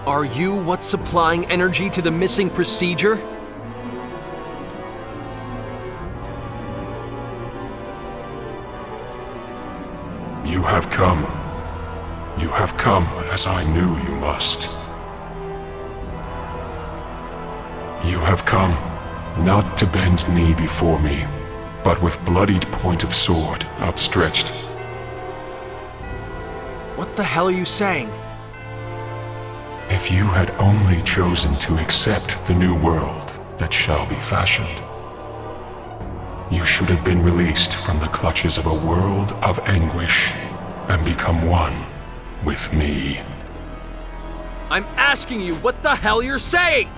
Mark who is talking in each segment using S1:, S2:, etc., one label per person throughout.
S1: Are you what's supplying energy to the missing procedure?
S2: You have come. You have come as I knew you must. You have come, not to bend knee before me, but with bloodied point of sword outstretched.
S1: What the hell are you saying?
S2: If you had only chosen to accept the new world that shall be fashioned, you should have been released from the clutches of a world of anguish and become one with me.
S1: I'm asking you what the hell you're saying!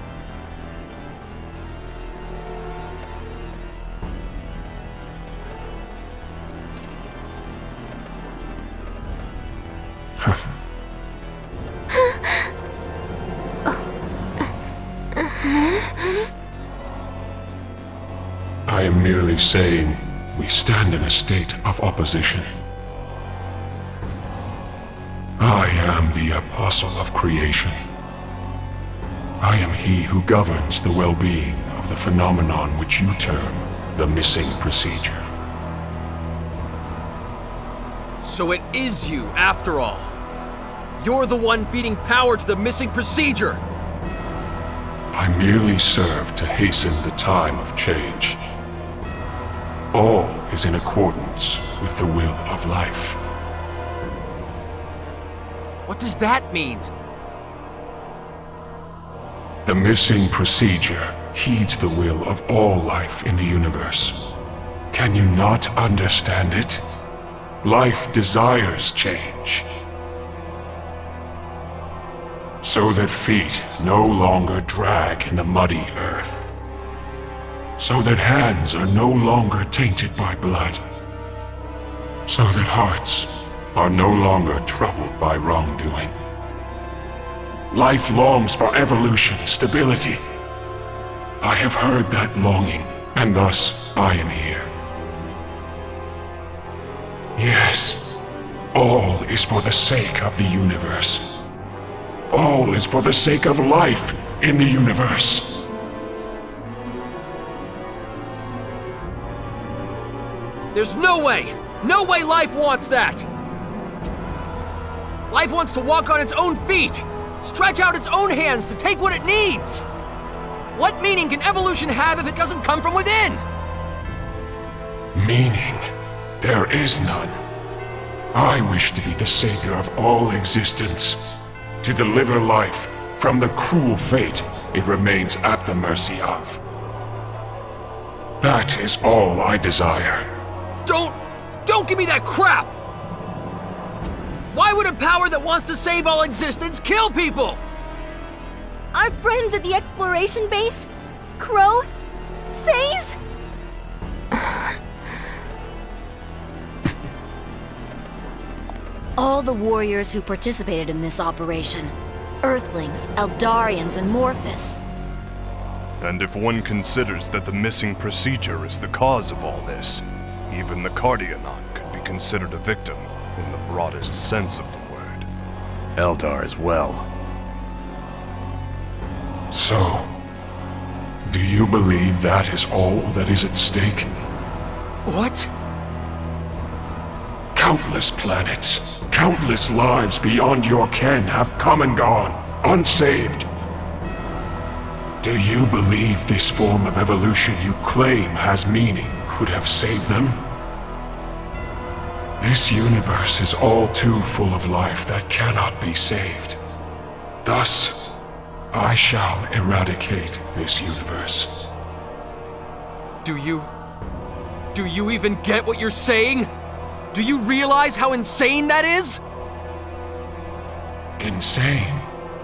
S2: I am merely saying we stand in a state of opposition. I am the apostle of creation. I am he who governs the well-being of the phenomenon which you term the missing procedure.
S1: So it is you, after all. You're the one feeding power to the missing procedure.
S2: I merely serve to hasten the time of change. All is in accordance with the will of life.
S1: What does that mean?
S2: The missing procedure heeds the will of all life in the universe. Can you not understand it? Life desires change. So that feet no longer drag in the muddy earth. So that hands are no longer tainted by blood. So that hearts are no longer troubled by wrongdoing. Life longs for evolution, stability. I have heard that longing, and thus I am here. Yes, all is for the sake of the universe. All is for the sake of life in the universe.
S1: There's no way! No way life wants that! Life wants to walk on its own feet! Stretch out its own hands to take what it needs! What meaning can evolution have if it doesn't come from within?
S2: Meaning? There is none. I wish to be the savior of all existence. To deliver life from the cruel fate it remains at the mercy of. That is all I desire.
S1: Don't give me that crap! Why would a power that wants to save all existence kill people?
S3: Our friends at the exploration base? Crow? FaZe?
S4: All the warriors who participated in this operation. Earthlings, Eldarians, and Morphus.
S5: And if one considers that the missing procedure is the cause of all this, even the Cardionaut could be considered a victim in the broadest sense of the word.
S6: Eldar as well.
S2: So, do you believe that is all that is at stake?
S1: What?
S2: Countless planets, countless lives beyond your ken have come and gone, unsaved. Do you believe this form of evolution you claim has meaning could have saved them? This universe is all too full of life that cannot be saved. Thus, I shall eradicate this universe.
S1: Do you even get what you're saying? Do you realize how insane that is?
S2: Insane?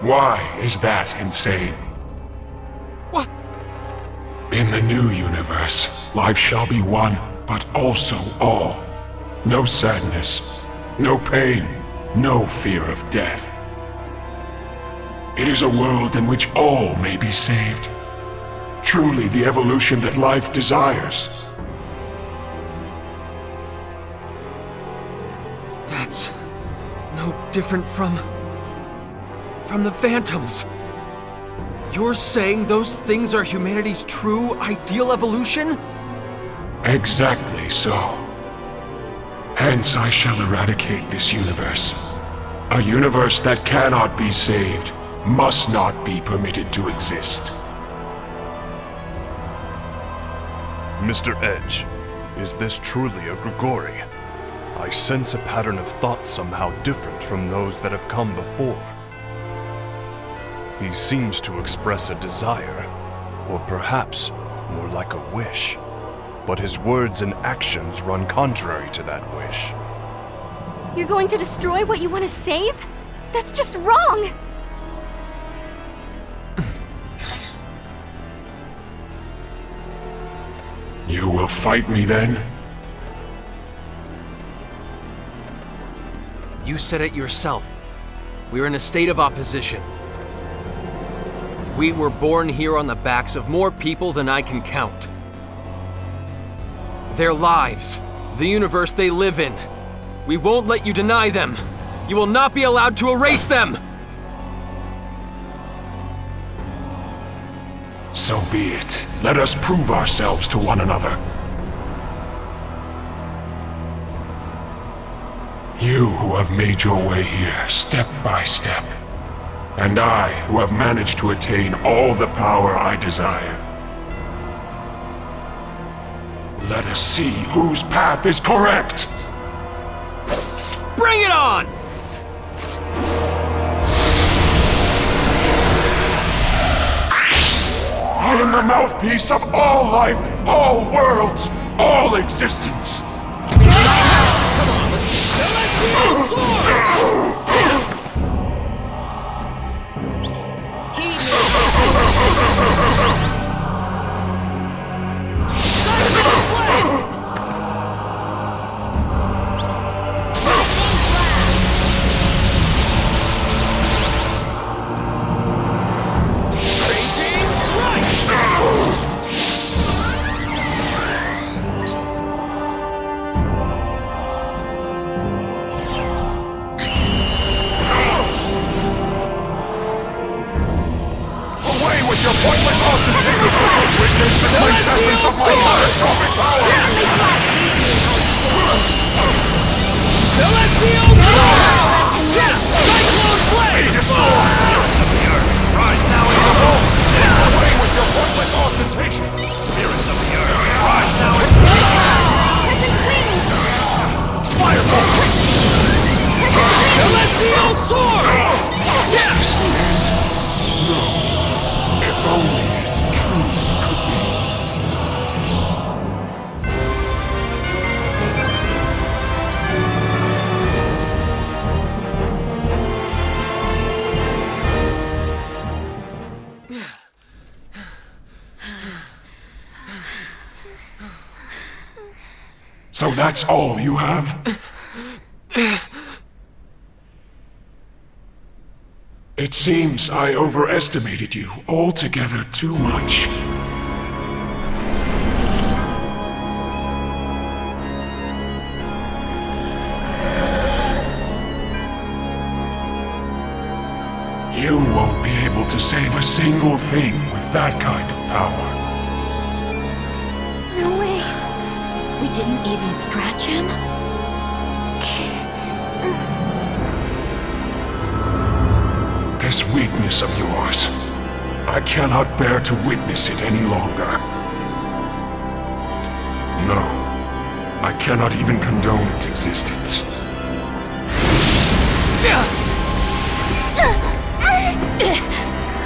S2: Why is that insane?
S1: What?
S2: In the new universe, life shall be one, but also all. No sadness, no pain, no fear of death. It is a world in which all may be saved. Truly the evolution that life desires.
S1: That's no different from from the Phantoms. You're saying those things are humanity's true, ideal evolution?
S2: Exactly so. Hence I shall eradicate this universe. A universe that cannot be saved, must not be permitted to exist.
S5: Mr. Edge, is this truly a Grigori? I sense a pattern of thought somehow different from those that have come before. He seems to express a desire, or perhaps more like a wish. But his words and actions run contrary to that wish.
S3: You're going to destroy what you want to save? That's just wrong!
S2: You will fight me then?
S1: You said it yourself. We're in a state of opposition. We were born here on the backs of more people than I can count. Their lives, the universe they live in. We won't let you deny them. You will not be allowed to erase them!
S2: So be it. Let us prove ourselves to one another. You who have made your way here, step by step. And I who have managed to attain all the power I desire. Let us see whose path is correct!
S1: Bring it on!
S2: I am the mouthpiece of all life, all worlds, all existence. So that's all you have? It seems I overestimated you altogether too much. You won't be able to save a single thing with that kind of power.
S3: No way.
S4: We didn't even scratch him?
S2: This weakness of yours, I cannot bear to witness it any longer. No, I cannot even condone its existence.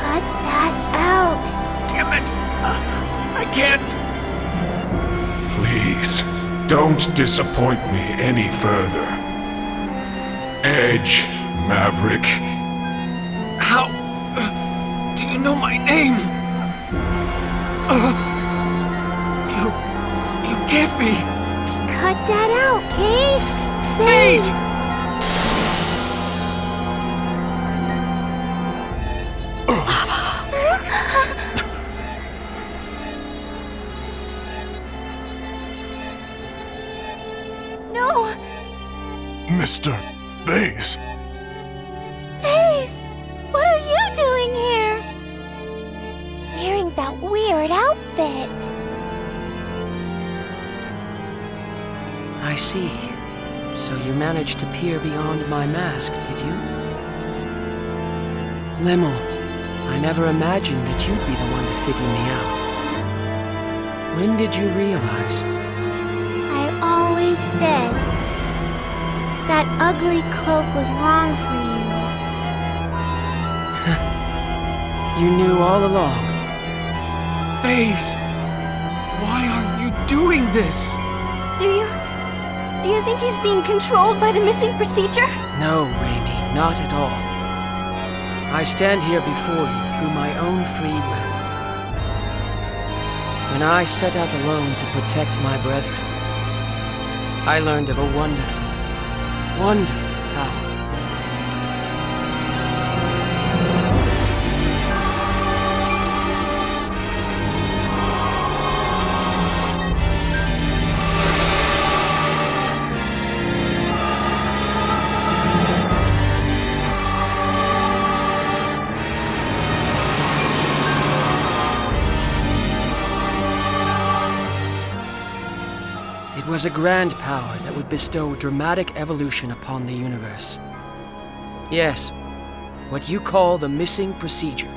S3: Cut that out.
S1: Damn it! I can't!
S2: Please, don't disappoint me any further. Edge, Maverick.
S1: How do you know my name? You can't be.
S3: Cut that out, Kate.
S1: Please!
S3: No.
S5: Mr. Phase!
S3: Phase! What are
S7: that weird outfit.
S8: I see. So you managed to peer beyond my mask, did you? Limmel, I never imagined that you'd be the one to figure me out. When did you realize?
S7: I always said that ugly cloak was wrong for you.
S8: You knew all along.
S1: FaZe! Why are you doing this?
S3: Do you think he's being controlled by the missing procedure?
S8: No, Raimi, not at all. I stand here before you through my own free will. When I set out alone to protect my brethren, I learned of a wonderful, wonderful power. It was a grand power that would bestow dramatic evolution upon the universe. Yes, what you call the missing procedure.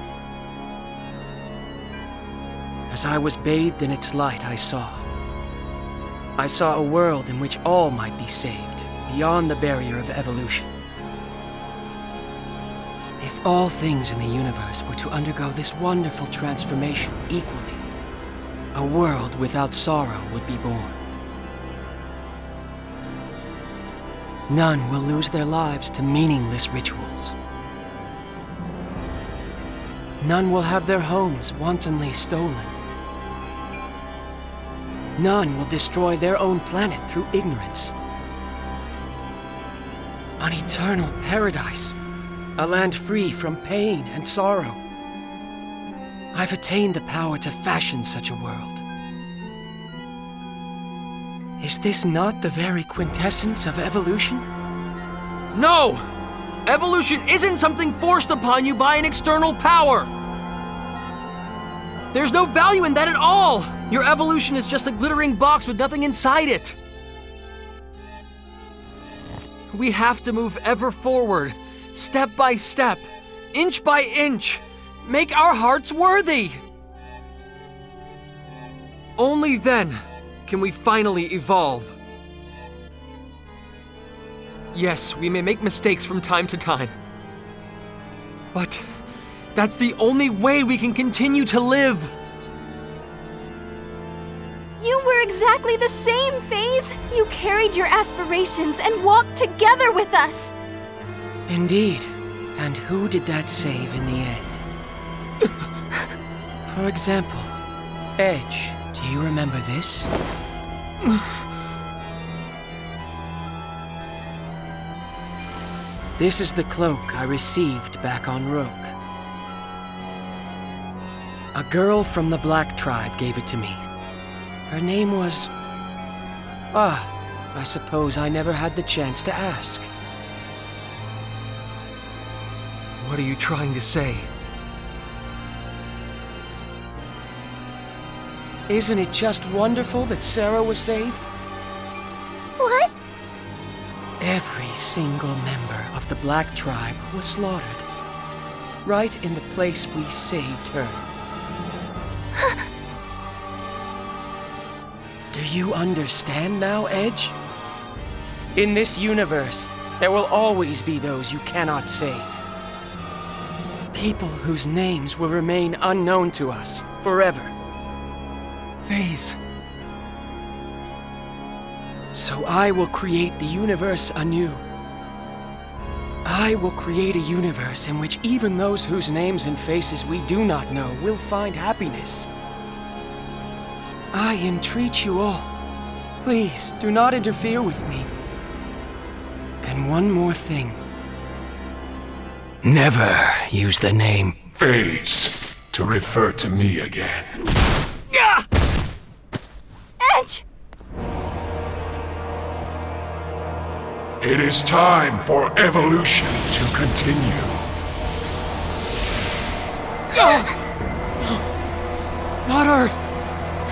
S8: As I was bathed in its light, I saw a world in which all might be saved, beyond the barrier of evolution. If all things in the universe were to undergo this wonderful transformation equally, a world without sorrow would be born. None will lose their lives to meaningless rituals. None will have their homes wantonly stolen. None will destroy their own planet through ignorance. An eternal paradise, a land free from pain and sorrow. I've attained the power to fashion such a world. Is this not the very quintessence of evolution?
S1: No! Evolution isn't something forced upon you by an external power! There's no value in that at all! Your evolution is just a glittering box with nothing inside it! We have to move ever forward, step by step, inch by inch, make our hearts worthy! Only then can we finally evolve. Yes, we may make mistakes from time to time. But that's the only way we can continue to live.
S3: You were exactly the same, FaZe. You carried your aspirations and walked together with us.
S8: Indeed. And who did that save in the end? For example, Edge. Do you remember this? This is the cloak I received back on Roke. A girl from the Black Tribe gave it to me. Her name was... I suppose I never had the chance to ask.
S1: What are you trying to say?
S8: Isn't it just wonderful that Sarah was saved?
S7: What?
S8: Every single member of the Black Tribe was slaughtered. Right in the place we saved her. Do you understand now, Edge? In this universe, there will always be those you cannot save. People whose names will remain unknown to us forever.
S1: FaZe.
S8: So I will create the universe anew. I will create a universe in which even those whose names and faces we do not know will find happiness. I entreat you all, please do not interfere with me. And one more thing. Never use the name
S2: FaZe, to refer to me again.
S3: Edge!
S2: It is time for evolution to continue.
S1: Earth!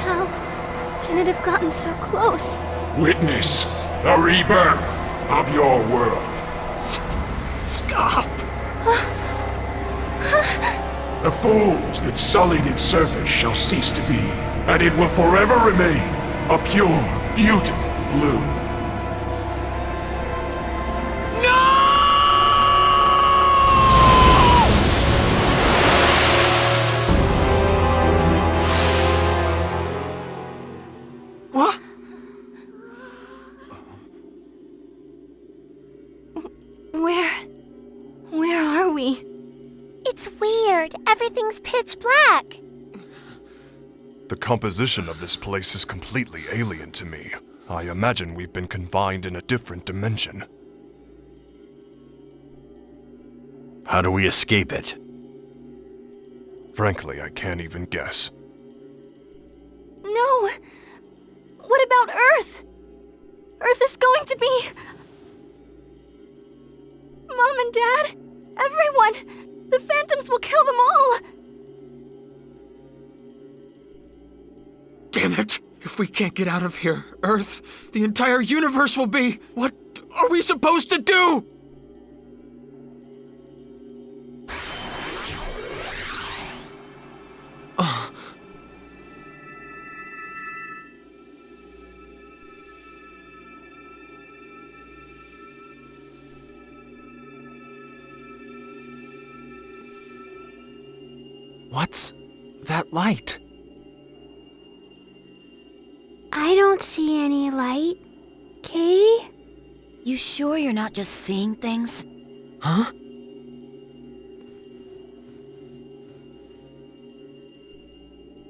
S3: How can it have gotten so close?
S2: Witness the rebirth of your world.
S1: Stop!
S2: The fools that sullied its surface shall cease to be, and it will forever remain a pure, beautiful blue.
S1: What?
S3: Where are we?
S7: It's weird. Everything's pitch black.
S5: The composition of this place is completely alien to me. I imagine we've been confined in a different dimension.
S6: How do we escape it?
S5: Frankly, I can't even guess.
S3: No! What about Earth? Earth is going to be... Mom and Dad, everyone! The phantoms will kill them all!
S1: Damn it! If we can't get out of here, Earth, the entire universe will be... What are we supposed to do? What's that light?
S7: I don't see any light. Kay?
S4: You sure you're not just seeing things?
S1: Huh?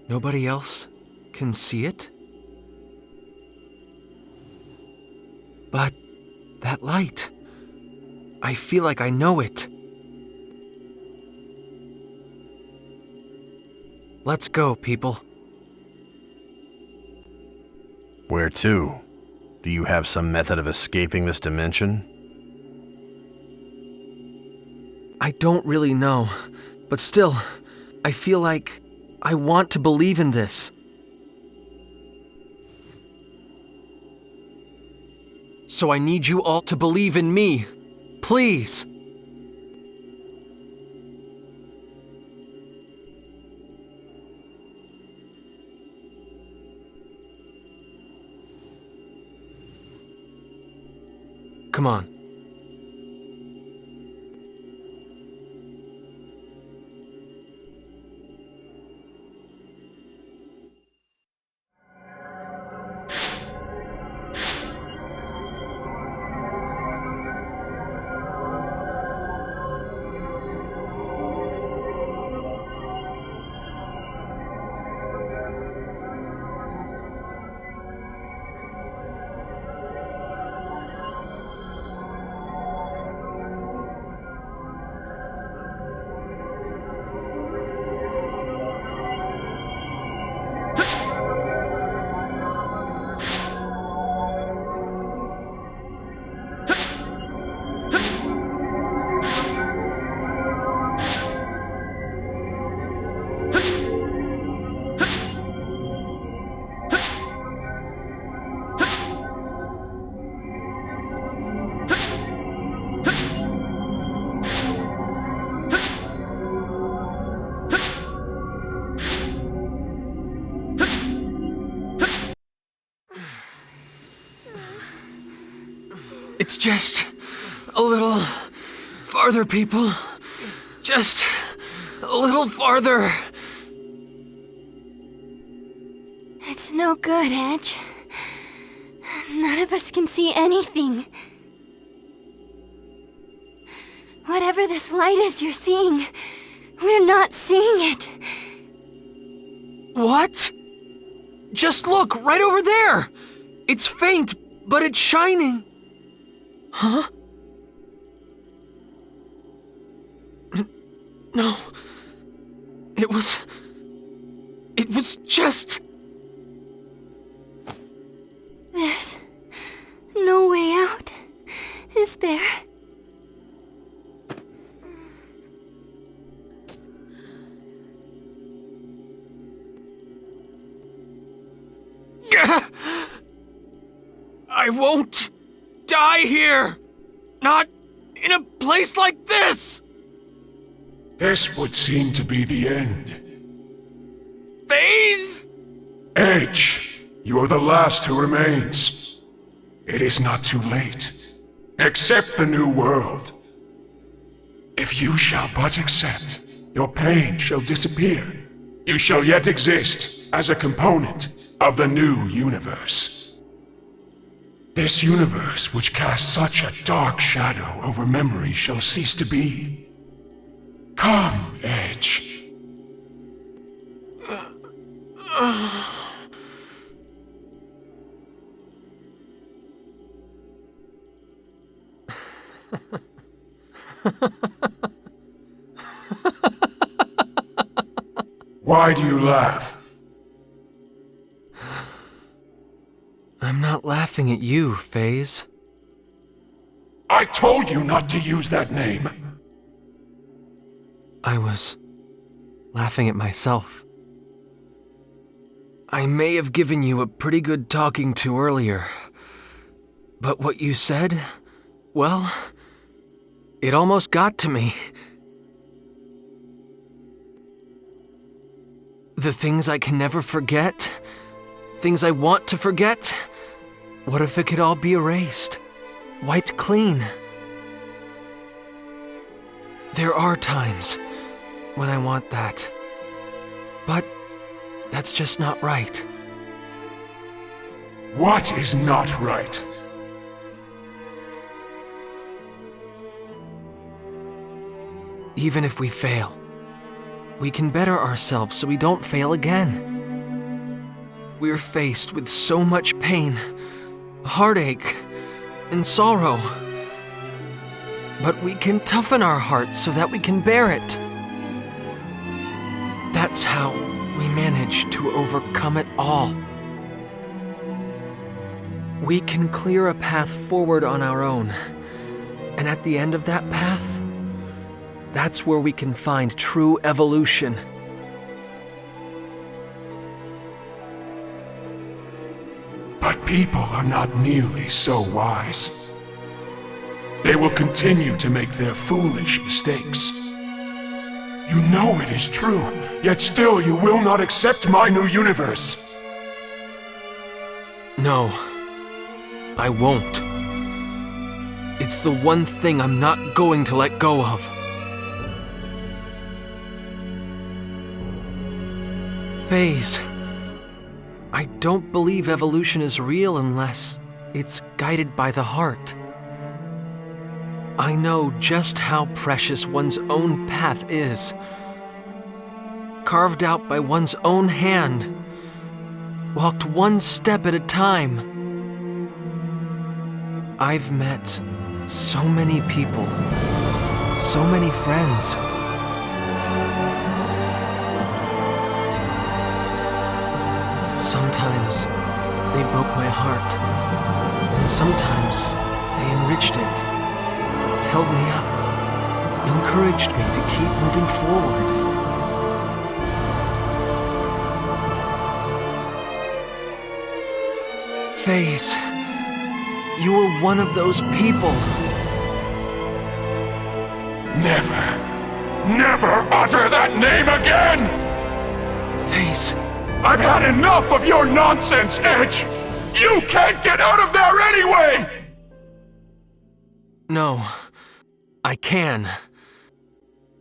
S1: Nobody else can see it? But that light, I feel like I know it. Let's go, people.
S6: Where to? Do you have some method of escaping this dimension?
S1: I don't really know, but still, I feel like I want to believe in this. So I need you all to believe in me. Please. Come on. It's just a little farther, people. Just a little farther.
S3: It's no good, Edge. None of us can see anything. Whatever this light is you're seeing, we're not seeing it.
S1: What? Just look, right over there! It's faint, but it's shining. Huh? No. It was just...
S3: There's no way out, is there?
S1: I won't die here! Not in a place like this!
S2: This would seem to be the end.
S1: Phase?
S2: Edge, you're the last who remains. It is not too late. Accept the new world. If you shall but accept, your pain shall disappear. You shall yet exist as a component of the new universe. This universe which casts such a dark shadow over memory shall cease to be. Come, Edge. Why do you laugh?
S1: I'm not laughing at you, Phase.
S2: I told you not to use that name.
S1: I was laughing at myself. I may have given you a pretty good talking to earlier, but what you said, well, it almost got to me. The things I can never forget, things I want to forget, what if it could all be erased, wiped clean? There are times when I want that, but that's just not right.
S2: What is not right?
S1: Even if we fail, we can better ourselves so we don't fail again. We're faced with so much pain, heartache, and sorrow. But we can toughen our hearts so that we can bear it. That's how we manage to overcome it all. We can clear a path forward on our own, and at the end of that path, that's where we can find true evolution.
S2: But people are not nearly so wise. They will continue to make their foolish mistakes. You know it is true, yet still you will not accept my new universe.
S1: No, I won't. It's the one thing I'm not going to let go of. Phase, I don't believe evolution is real unless it's guided by the heart. I know just how precious one's own path is. Carved out by one's own hand. Walked one step at a time. I've met so many people. So many friends. Sometimes they broke my heart. And sometimes they enriched it. Held me up, encouraged me to keep moving forward. Phase, you were one of those people.
S2: Never utter that name again!
S1: Phase,
S2: I've had enough of your nonsense, Edge! You can't get out of there anyway!
S1: no, I can.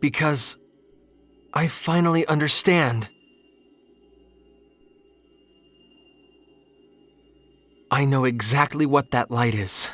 S1: Because I finally understand. I know exactly what that light is.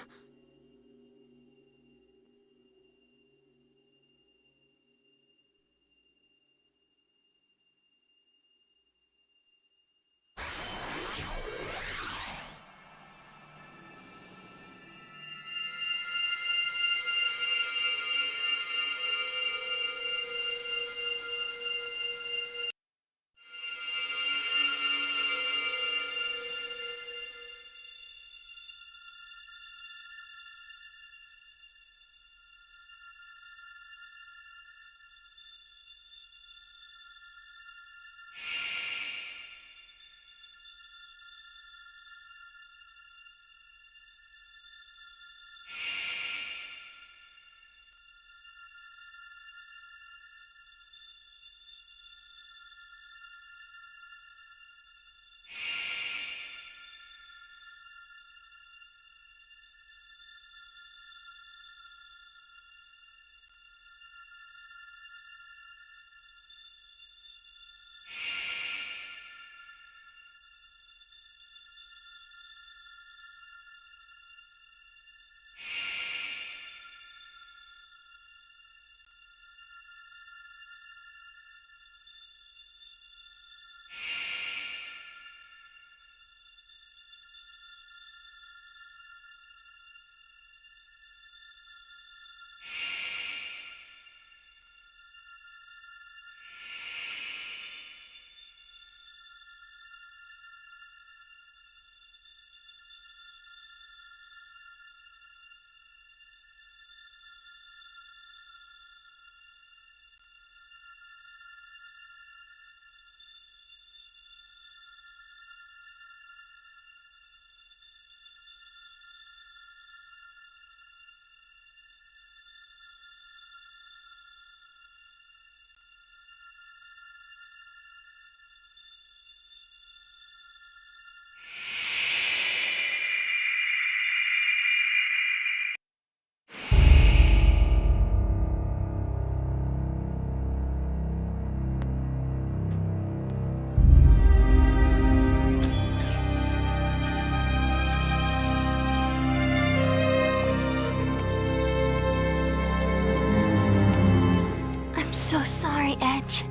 S3: so sorry, Edge.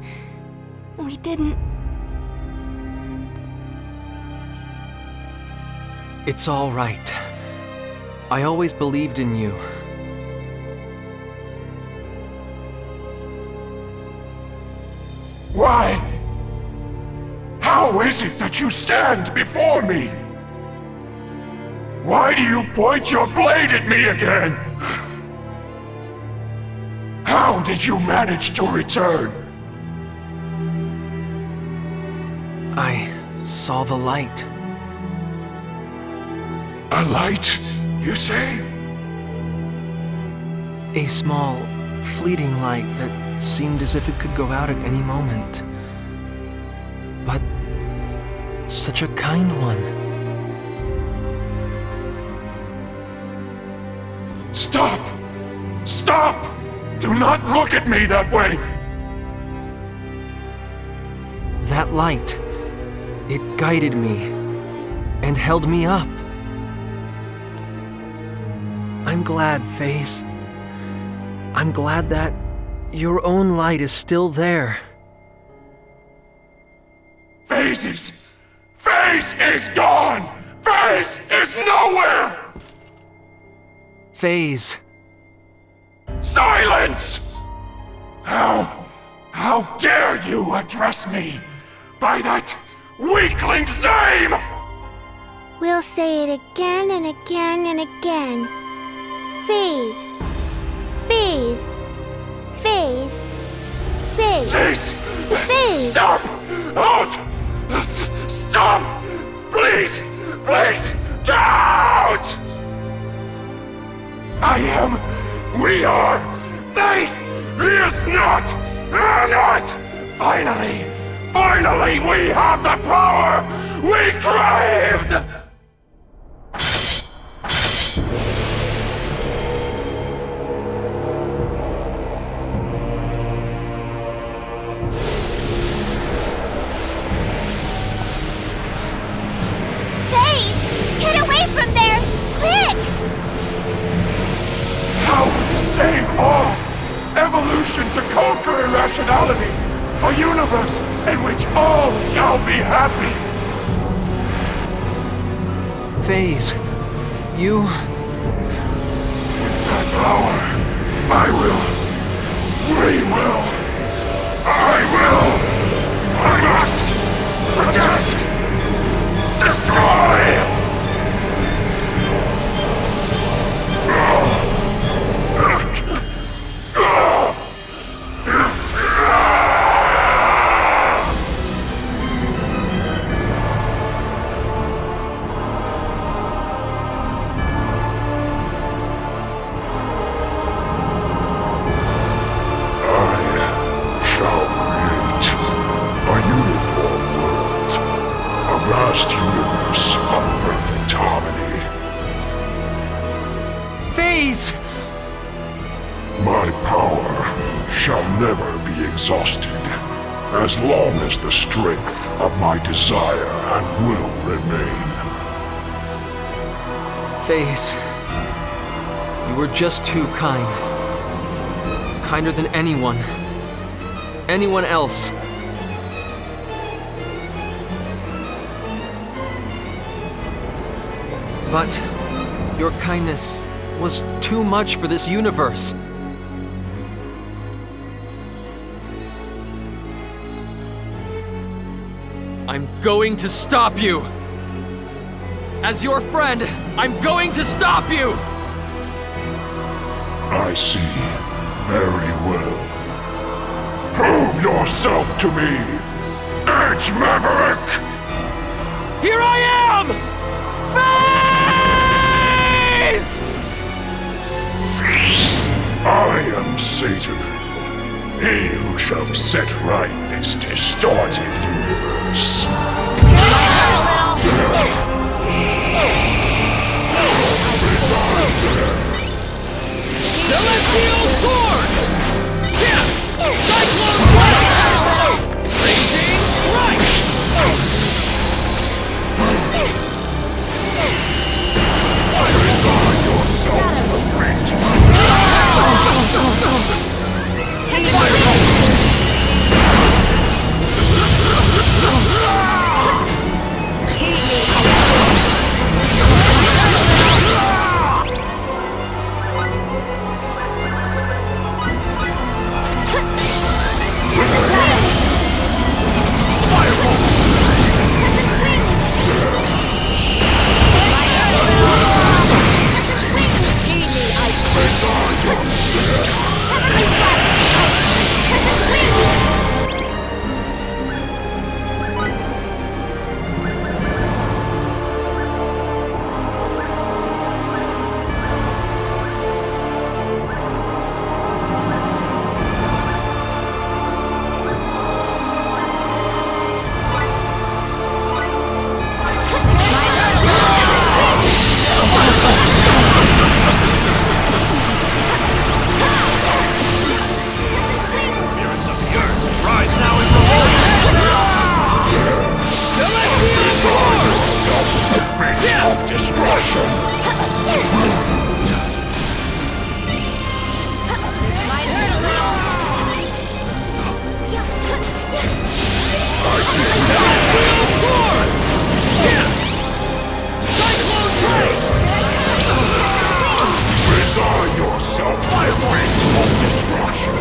S3: We didn't...
S1: It's all right. I always believed in you.
S2: Why? How is it that you stand before me? Why do you point your blade at me again? How did you manage to return?
S1: I saw the light.
S2: A light, you say?
S1: A small, fleeting light that seemed as if it could go out at any moment. But such a kind one.
S2: Stop! Stop! Do not look at me that way!
S1: That light, it guided me and held me up. I'm glad, Faze. I'm glad that your own light is still there.
S2: Faze is gone! Faze is nowhere!
S1: Faze.
S2: Silence! How dare you address me by that weakling's name?
S7: We'll say it again and again and again. Faze. Faze. Faze. Faze.
S2: Please!
S7: Faze.
S2: Stop! Halt! Stop! Please! Please! Don't! We are! Faze is not! Finally, we have the power we craved!
S3: Get away from there! Quick!
S2: Power to save all! Evolution to conquer irrationality! A universe in which all shall be happy!
S1: Faze, you...
S2: With that power, I must protect, destroy! Vast universe of perfect harmony.
S1: Faze!
S2: My power shall never be exhausted, as long as the strength of my desire and will remain.
S1: Faze, you were just too kind. Kinder than anyone else. But your kindness was too much for this universe. I'm going to stop you! As your friend, I'm going to stop you!
S2: I see very well. Prove yourself to me, Edge Maverick!
S1: Here I am! Faze!
S2: I am Satan, he who shall set right this distorted universe.
S1: Celestial Sword! Cyclone Blast! Raging Right!
S2: Resign yourself to fate.
S1: Fireball!
S2: Resign yourself to the fate of destruction.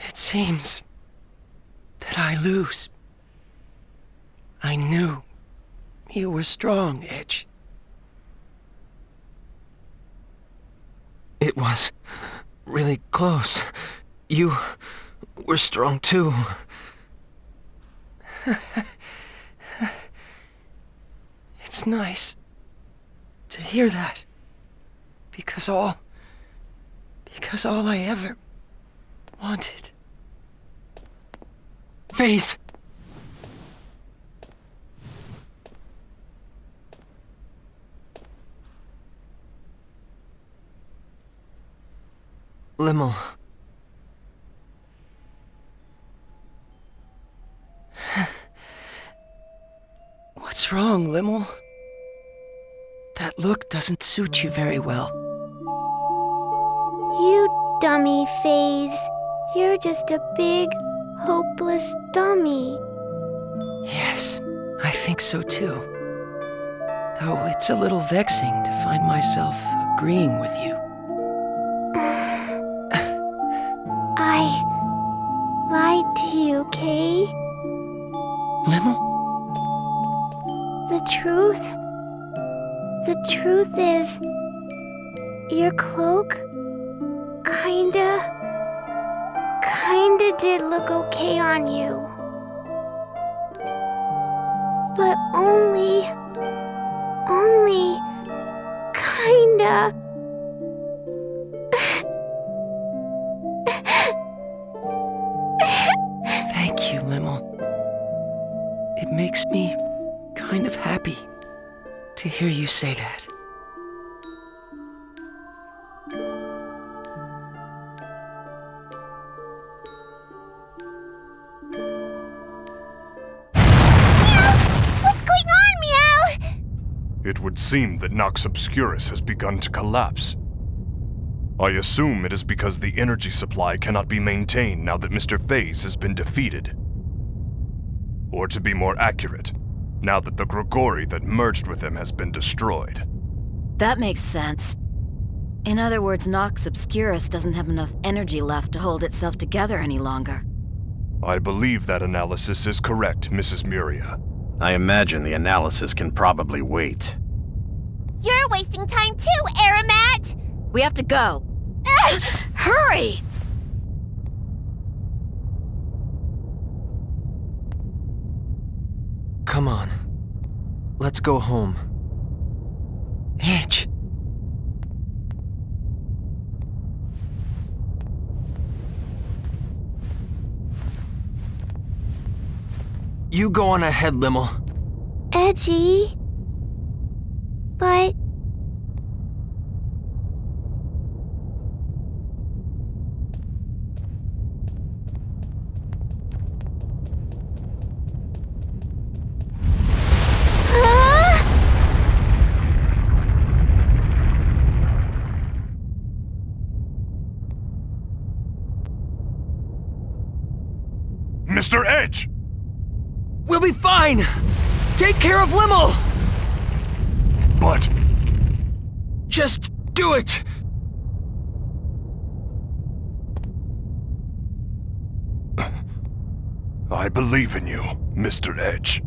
S8: It seems that I lose. I knew you were strong, Edge.
S1: It was really close. You were strong too.
S8: It's nice to hear that. Because all I ever wanted.
S1: Phase! Limmel.
S8: What's wrong, Limmel? That look doesn't suit you very well.
S7: You dummy, Phase. You're just a big, hopeless dummy.
S8: Yes, I think so too. Though it's a little vexing to find myself agreeing with you.
S7: I lied to you, Kay.
S8: Limmel?
S7: The truth is, your cloak kinda did look okay on you. But only kinda.
S8: Thank you, Limmel. It makes me kind of happy to hear you say that.
S7: What's going on, Meow?
S5: It would seem that Nox Obscurus has begun to collapse. I assume it is because the energy supply cannot be maintained now that Mr. Phase has been defeated. Or to be more accurate, now that the Grigori that merged with him has been destroyed.
S4: That makes sense. In other words, Nox Obscurus doesn't have enough energy left to hold itself together any longer.
S5: I believe that analysis is correct, Mrs. Muria.
S6: I imagine the analysis can probably wait.
S7: You're wasting time too, Aramat!
S4: We have to go. Hurry!
S1: Come on. Let's go home.
S8: Edge.
S1: You go on ahead, Limmel.
S7: Edgy. But...
S5: Mr. Edge!
S1: We'll be fine! Take care of Limmel!
S5: But...
S1: Just do it!
S5: I believe in you, Mr. Edge.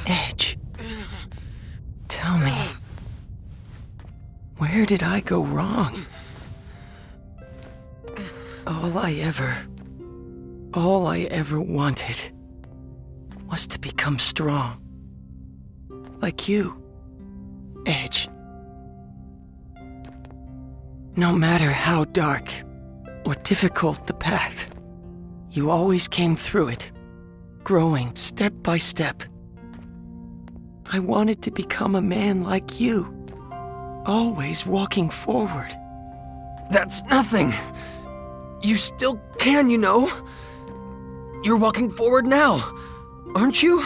S8: Edge. Tell me. Where did I go wrong? All I ever wanted was to become strong. Like you, Edge. No matter how dark or difficult the path, you always came through it, growing step by step. I wanted to become a man like you, always walking forward.
S1: That's nothing. You still can, you know. You're walking forward now, aren't you?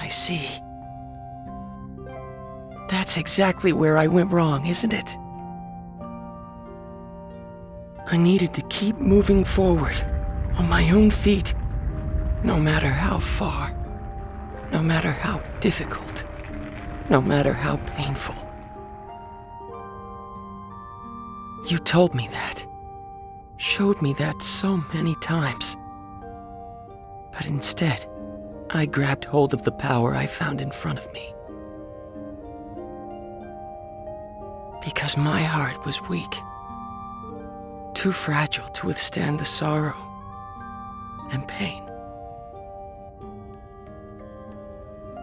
S8: I see. That's exactly where I went wrong, isn't it? I needed to keep moving forward, on my own feet, no matter how far, no matter how difficult, no matter how painful. You told me that, showed me that so many times. But instead, I grabbed hold of the power I found in front of me. Because my heart was weak, too fragile to withstand the sorrow and pain.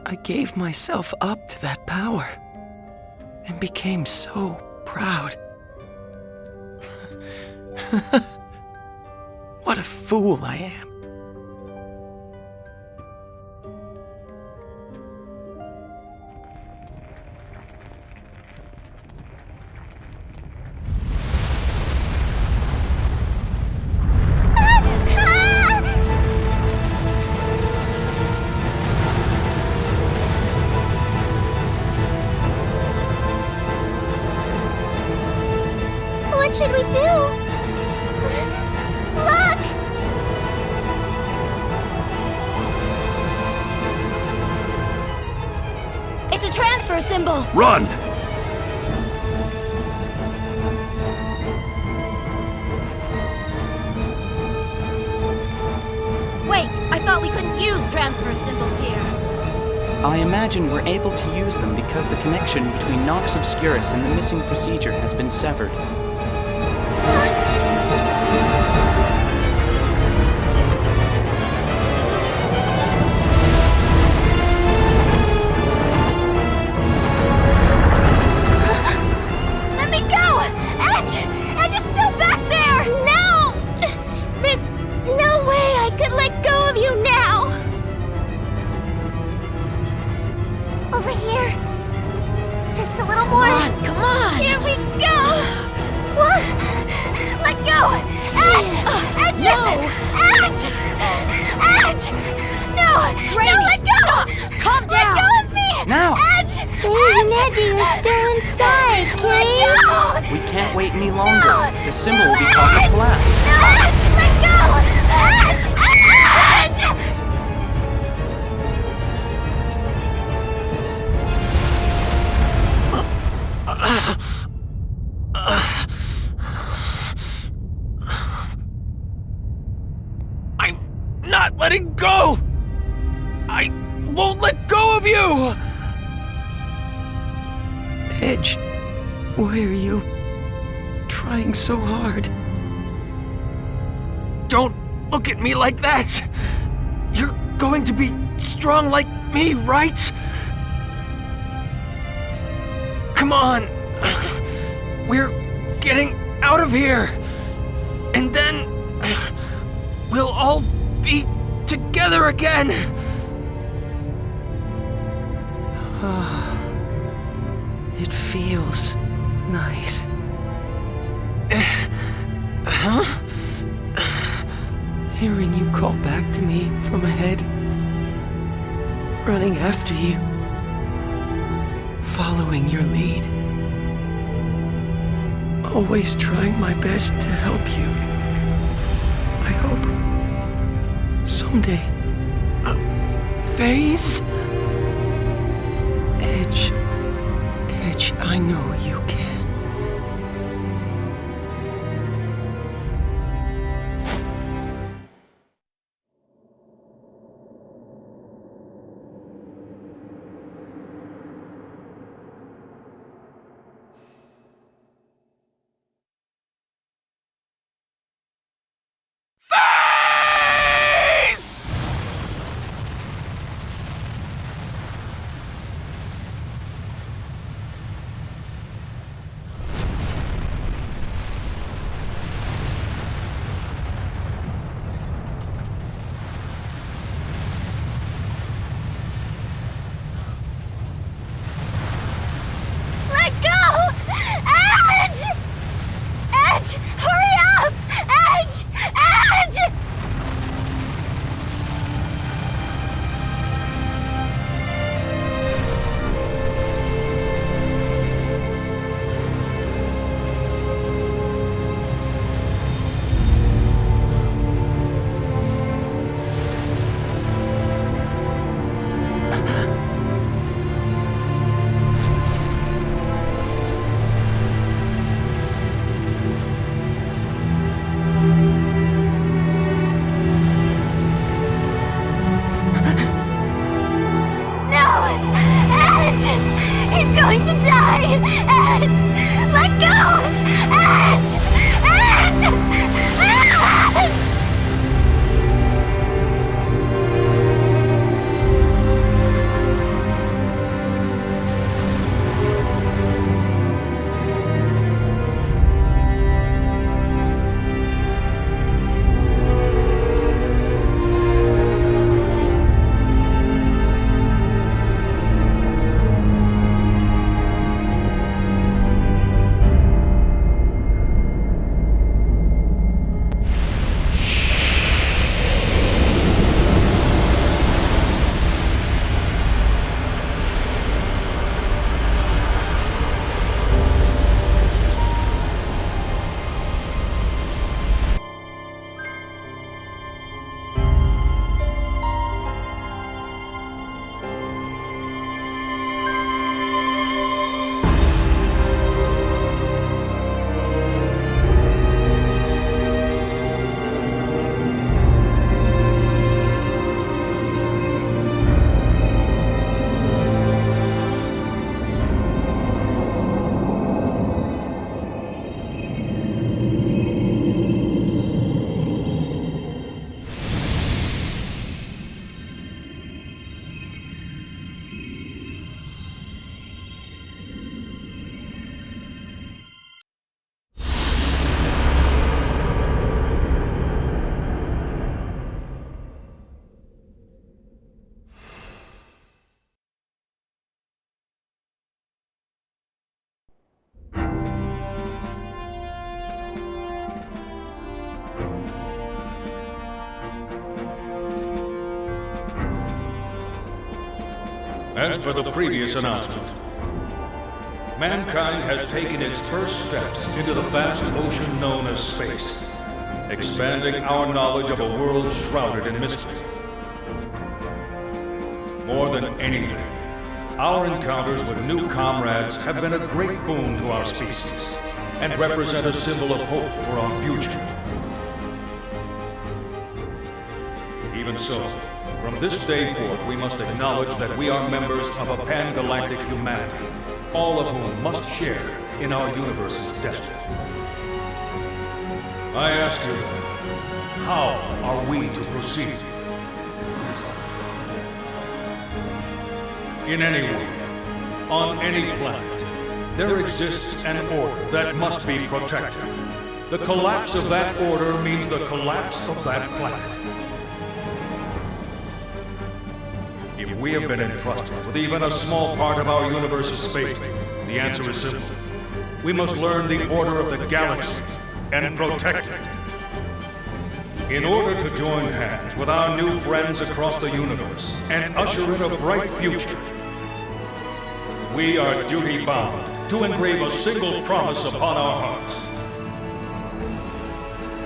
S8: I gave myself up to that power and became so proud. What a fool I am.
S3: What should we do? Look!
S4: It's a transfer symbol!
S6: Run!
S4: Wait, I thought we couldn't use transfer symbols here.
S9: I imagine we're able to use them because the connection between Nox Obscurus and the missing procedure has been severed.
S3: Let me go! Edge! Edge is still back there! No! There's no way I could let go of you now! Over here. Just a little more.
S4: Come on!
S3: Here we go! Let go! Edge! Edge!
S4: No!
S3: Edge! Edge! No!
S4: Rainy,
S3: no, let go!
S4: stop! Calm down!
S3: Let go of me!
S9: Now!
S3: Edge!
S7: Phase and Edgy are still inside,
S3: Let
S7: Kate.
S3: go!
S9: We can't wait any longer.
S3: No!
S9: The symbol will be caught in a collapse.
S3: Edge! Let go! Edge! Edge!
S1: I'm not letting go! I won't let go of you!
S8: Edge, why are you trying so hard?
S1: Don't look at me like that! You're going to be strong like me, right? Come on! We're getting out of here! And then we'll all be together again!
S8: It feels nice.
S1: Huh?
S8: Hearing you call back to me from ahead. Running after you. Following your lead. Always trying my best to help you. I hope someday.
S1: Phase?
S8: Edge, I know you can.
S1: Phase!
S3: Let go! Edge! Edge! Hurry up! Edge! Edge! No! Edge! He's going to die! Edge! Let go! Edge! Edge! Edge!
S10: As for the previous announcement, mankind has taken its first steps into the vast ocean known as space, expanding our knowledge of a world shrouded in mystery. More than anything, our encounters with new comrades have been a great boon to our species and represent a symbol of hope for our future. Even so, from this day forth, we must acknowledge that we are members of a pan-galactic humanity, all of whom must share in our universe's destiny. I ask you, how are we to proceed? In any way, on any planet, there exists an order that must be protected. The collapse of that order means the collapse of that planet. If we have been entrusted with even a small part of our universe's fate, the answer is simple. We must learn the order of the galaxy and protect it. In order to join hands with our new friends across the universe and usher in a bright future, we are duty-bound to engrave a single promise upon our hearts.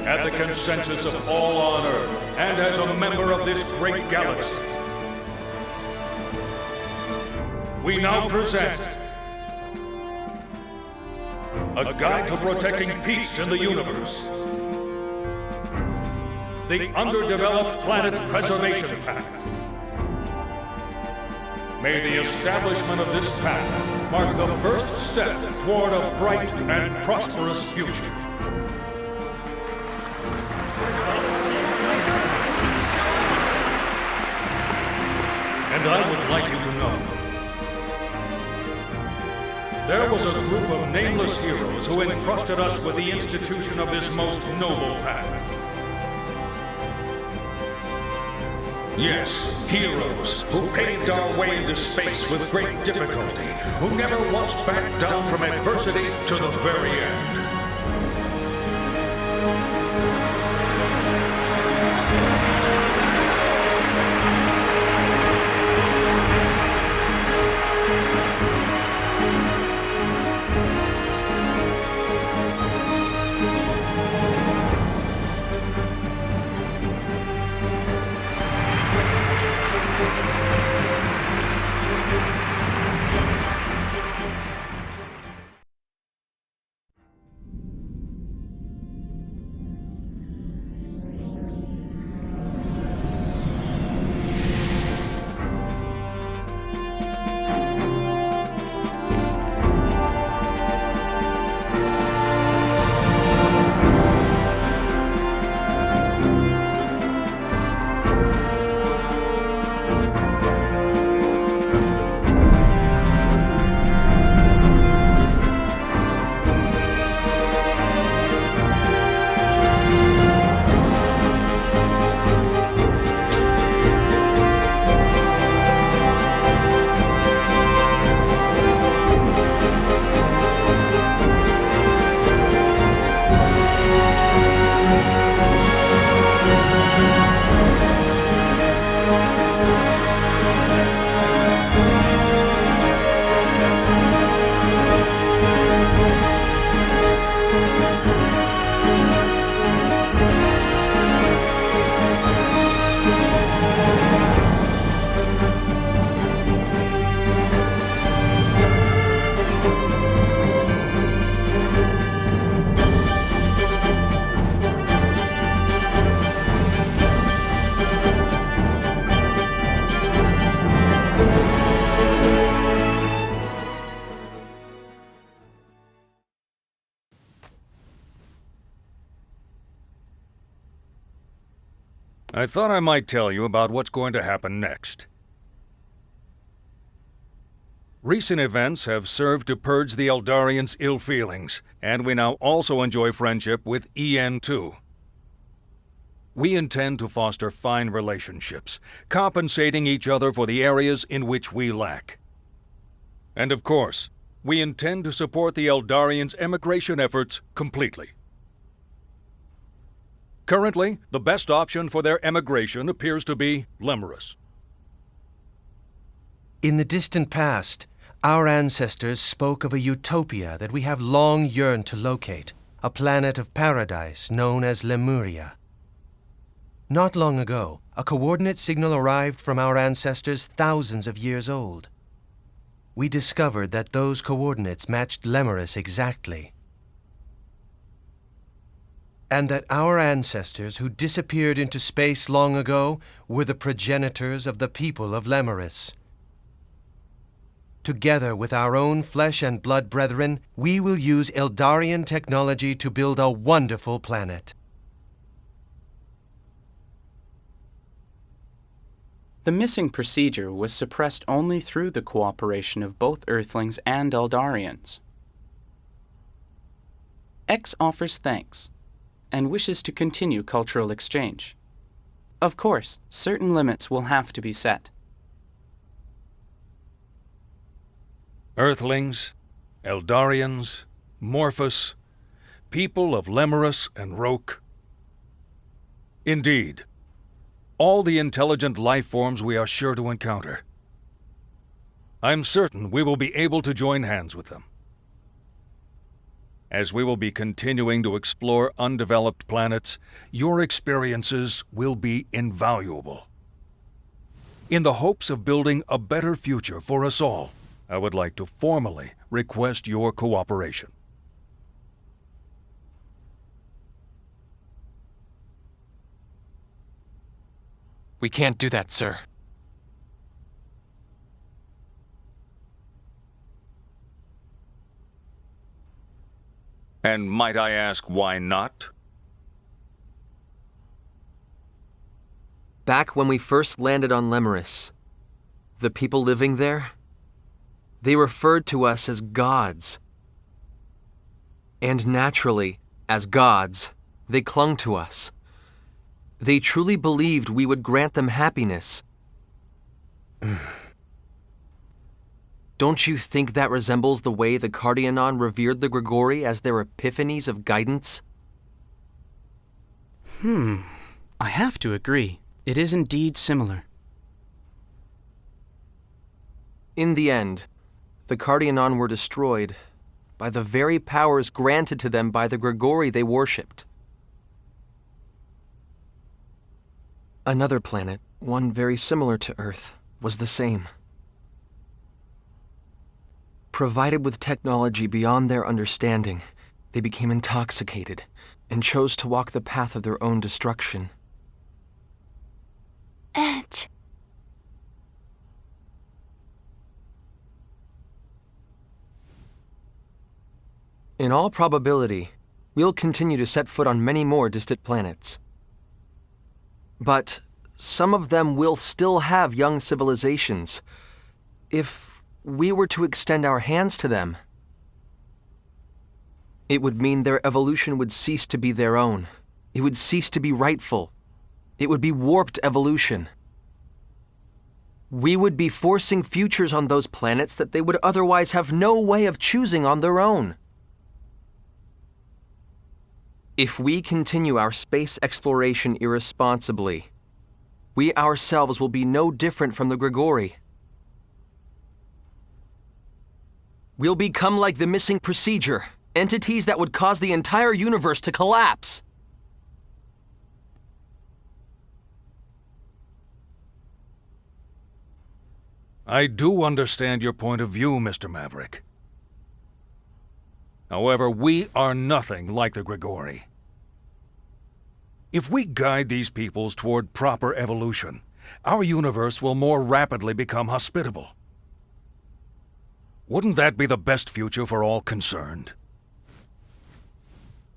S10: At the consensus of all on Earth, and as a member of this great galaxy, we now present a guide to protecting peace in the universe. The Underdeveloped Planet Preservation Pact. May the establishment of this pact mark the first step toward a bright and prosperous future. And I would like you to know, there was a group of nameless heroes who entrusted us with the institution of this most noble pact. Yes, heroes who paved our way into space with great difficulty, who never once backed down from adversity to the very end. I thought I might tell you about what's going to happen next. Recent events have served to purge the Eldarians' ill feelings, and we now also enjoy friendship with EN2. We intend to foster fine relationships, compensating each other for the areas in which we lack. And of course, we intend to support the Eldarians' emigration efforts completely. Currently, the best option for their emigration appears to be Lemurus.
S11: In the distant past, our ancestors spoke of a utopia that we have long yearned to locate, a planet of paradise known as Lemuria. Not long ago, a coordinate signal arrived from our ancestors thousands of years old. We discovered that those coordinates matched Lemurus exactly, and that our ancestors who disappeared into space long ago were the progenitors of the people of Lemurus. Together with our own flesh and blood brethren, we will use Eldarian technology to build a wonderful planet.
S9: The missing procedure was suppressed only through the cooperation of both Earthlings and Eldarians. X offers thanks and wishes to continue cultural exchange. Of course, certain limits will have to be set.
S10: Earthlings, Eldarians, Morphus, people of Lemurus and Roke. Indeed, all the intelligent life forms we are sure to encounter. I'm certain we will be able to join hands with them. As we will be continuing to explore undeveloped planets, your experiences will be invaluable. In the hopes of building a better future for us all, I would like to formally request your cooperation.
S1: We can't do that, sir.
S10: And might I ask why not?
S1: Back when we first landed on Lemurus, the people living there, they referred to us as gods. And naturally, as gods, they clung to us. They truly believed we would grant them happiness. Don't you think that resembles the way the Cardianon revered the Grigori as their epiphanies of guidance?
S9: I have to agree. It is indeed similar.
S1: In the end, the Cardianon were destroyed by the very powers granted to them by the Grigori they worshipped. Another planet, one very similar to Earth, was the same. Provided with technology beyond their understanding, they became intoxicated and chose to walk the path of their own destruction.
S7: Edge.
S1: In all probability, we'll continue to set foot on many more distant planets. But some of them will still have young civilizations. If we were to extend our hands to them, it would mean their evolution would cease to be their own. It would cease to be rightful. It would be warped evolution. We would be forcing futures on those planets that they would otherwise have no way of choosing on their own. If we continue our space exploration irresponsibly, we ourselves will be no different from the Grigori. We'll become like the missing procedure, entities that would cause the entire universe to collapse.
S10: I do understand your point of view, Mr. Maverick. However, we are nothing like the Grigori. If we guide these peoples toward proper evolution, our universe will more rapidly become hospitable. Wouldn't that be the best future for all concerned?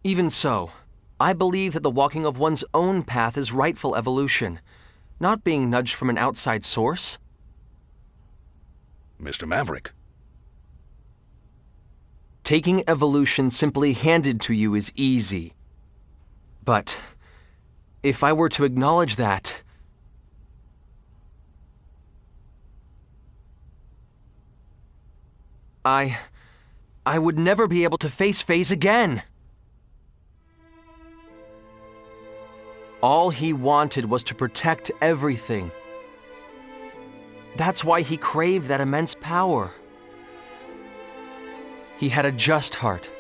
S1: Even so, I believe that the walking of one's own path is rightful evolution, not being nudged from an outside source.
S10: Mr. Maverick.
S1: Taking evolution simply handed to you is easy. But if I were to acknowledge that, I would never be able to face Phase again. All he wanted was to protect everything. That's why he craved that immense power. He had a just heart,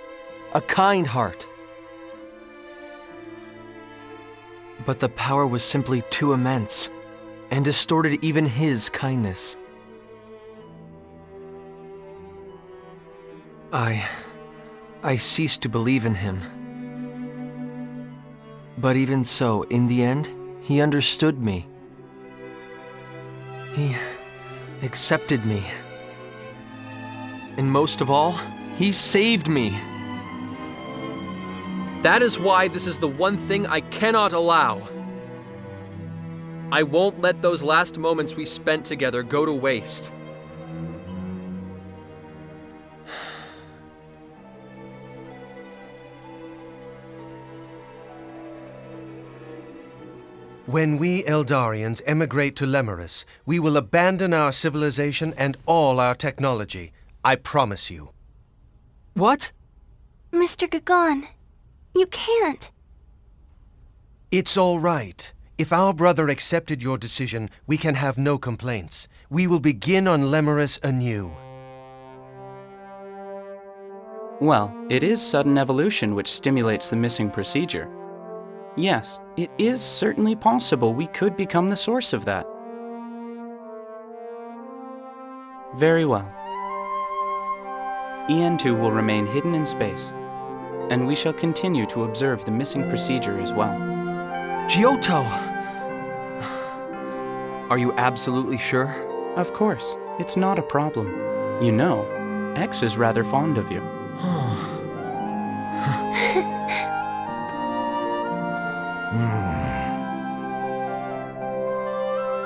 S1: a kind heart. But the power was simply too immense and distorted even his kindness. I ceased to believe in him. But even so, in the end, he understood me. He accepted me. And most of all, he saved me. That is why this is the one thing I cannot allow. I won't let those last moments we spent together go to waste.
S11: When we Eldarians emigrate to Lemurus, we will abandon our civilization and all our technology. I promise you.
S1: What?
S3: Mr. Gagon, you can't.
S11: It's all right. If our brother accepted your decision, we can have no complaints. We will begin on Lemurus anew.
S9: Well, it is sudden evolution which stimulates the missing procedure. Yes, it is certainly possible we could become the source of that. Very well. EN2 will remain hidden in space, and we shall continue to observe the missing procedure as well.
S1: Giotto! Are you absolutely sure?
S9: Of course, it's not a problem. You know, X is rather fond of you.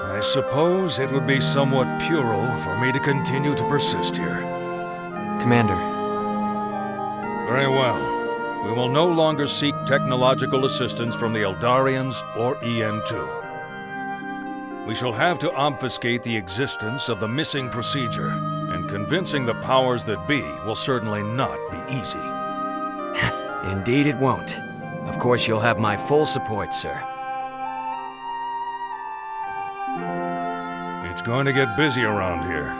S10: I suppose it would be somewhat puerile for me to continue to persist here.
S1: Commander.
S10: Very well. We will no longer seek technological assistance from the Eldarians or EN2. We shall have to obfuscate the existence of the missing procedure, and convincing the powers that be will certainly not be easy.
S12: Indeed it won't. Of course you'll have my full support, sir.
S10: It's going to get busy around here.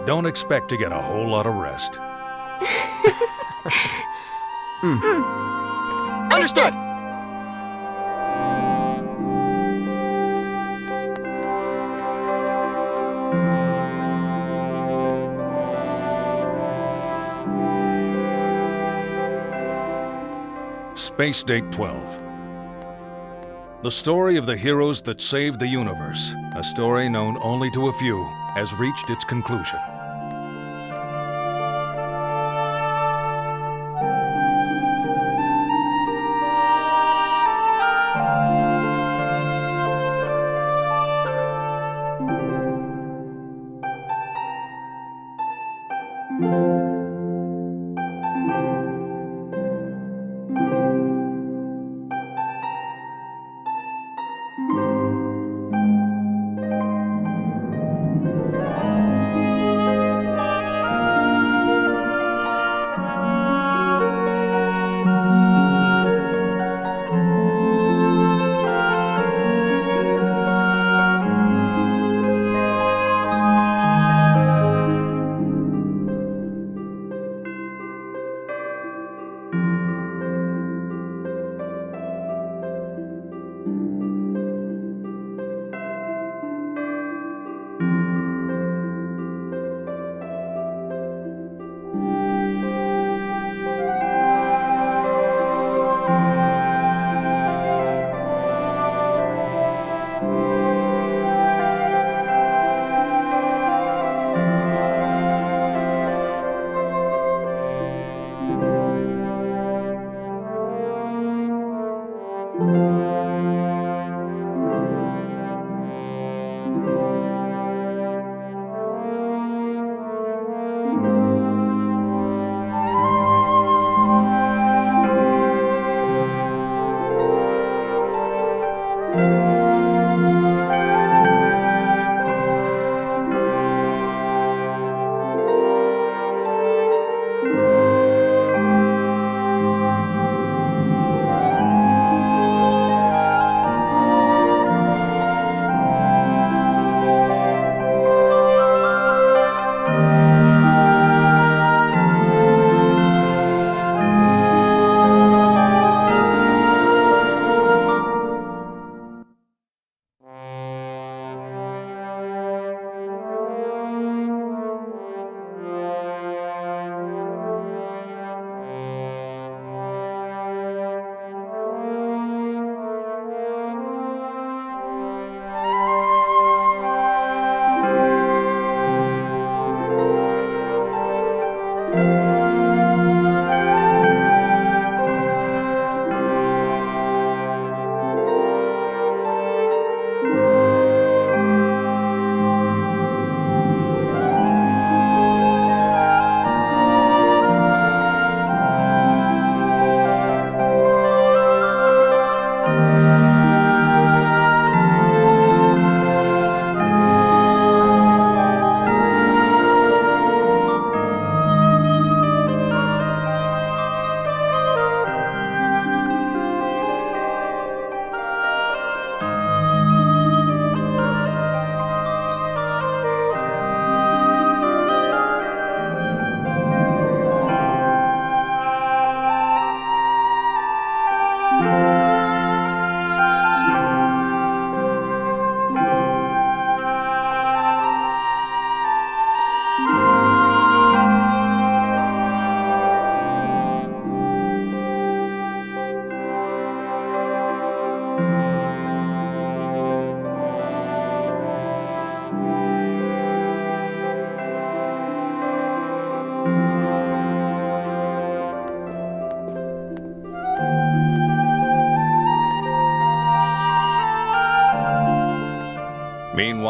S10: Don't expect to get a whole lot of rest.
S1: Understood!
S10: Space Date 12. The story of the heroes that saved the universe, a story known only to a few, has reached its conclusion.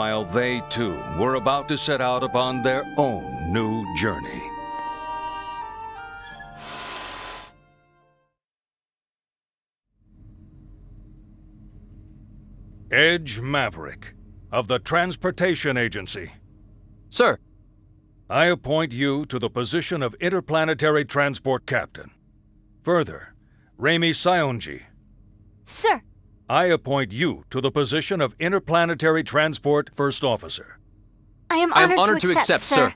S10: Meanwhile, they too were about to set out upon their own new journey. Edge Maverick, of the Transportation Agency.
S1: Sir.
S10: I appoint you to the position of Interplanetary Transport Captain. Further, Remy Sionji.
S3: Sir.
S10: I appoint you to the position of Interplanetary Transport First Officer.
S3: I am honored to accept, sir.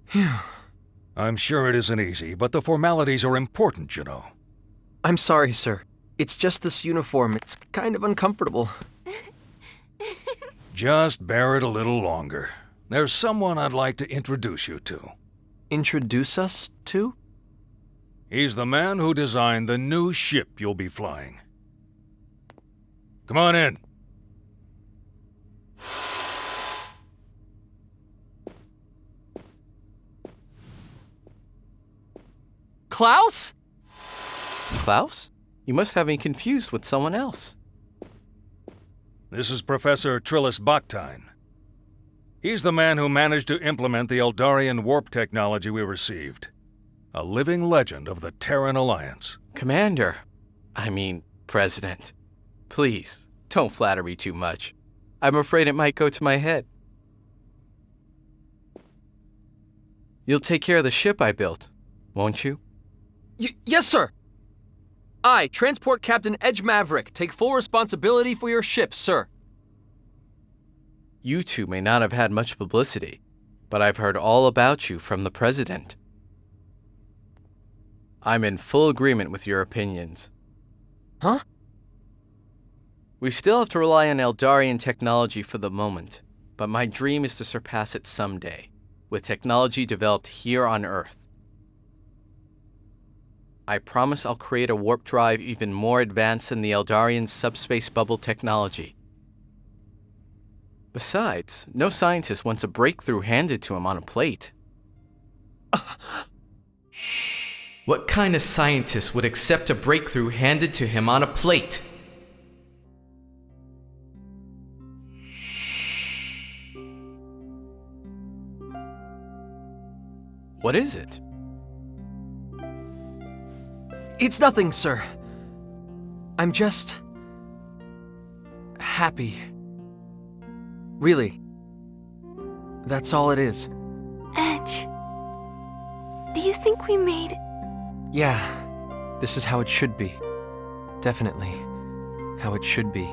S1: Phew.
S10: I'm sure it isn't easy, but the formalities are important, you know.
S1: I'm sorry, sir. It's just this uniform. It's kind of uncomfortable.
S10: Just bear it a little longer. There's someone I'd like to introduce you to.
S1: Introduce us to?
S10: He's the man who designed the new ship you'll be flying. Come on in.
S1: Klaus?
S13: Klaus? You must have me confused with someone else.
S10: This is Professor Trillis Baktine. He's the man who managed to implement the Eldarian warp technology we received. A living legend of the Terran Alliance.
S13: Commander. I mean, President. Please, don't flatter me too much. I'm afraid it might go to my head. You'll take care of the ship I built, won't you?
S1: Yes, sir! I, Transport Captain Edge Maverick, take full responsibility for your ship, sir.
S13: You two may not have had much publicity, but I've heard all about you from the President. I'm in full agreement with your opinions.
S1: Huh?
S13: We still have to rely on Eldarian technology for the moment, but my dream is to surpass it someday, with technology developed here on Earth. I promise I'll create a warp drive even more advanced than the Eldarian subspace bubble technology. Besides, no scientist wants a breakthrough handed to him on a plate. What kind of scientist would accept a breakthrough handed to him on a plate? What is it?
S1: It's nothing, sir. I'm just... happy. Really. That's all it is.
S3: Edge. Do you think we made...
S1: Yeah. This is how it should be. Definitely. How it should be.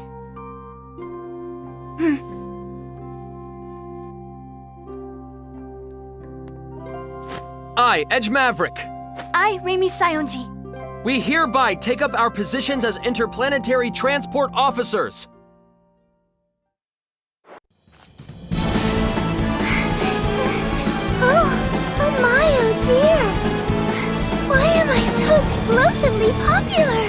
S1: I, Edge Maverick.
S3: I, Remy Sionji.
S1: We hereby take up our positions as interplanetary transport officers.
S3: Oh my, oh dear. Why am I so explosively popular?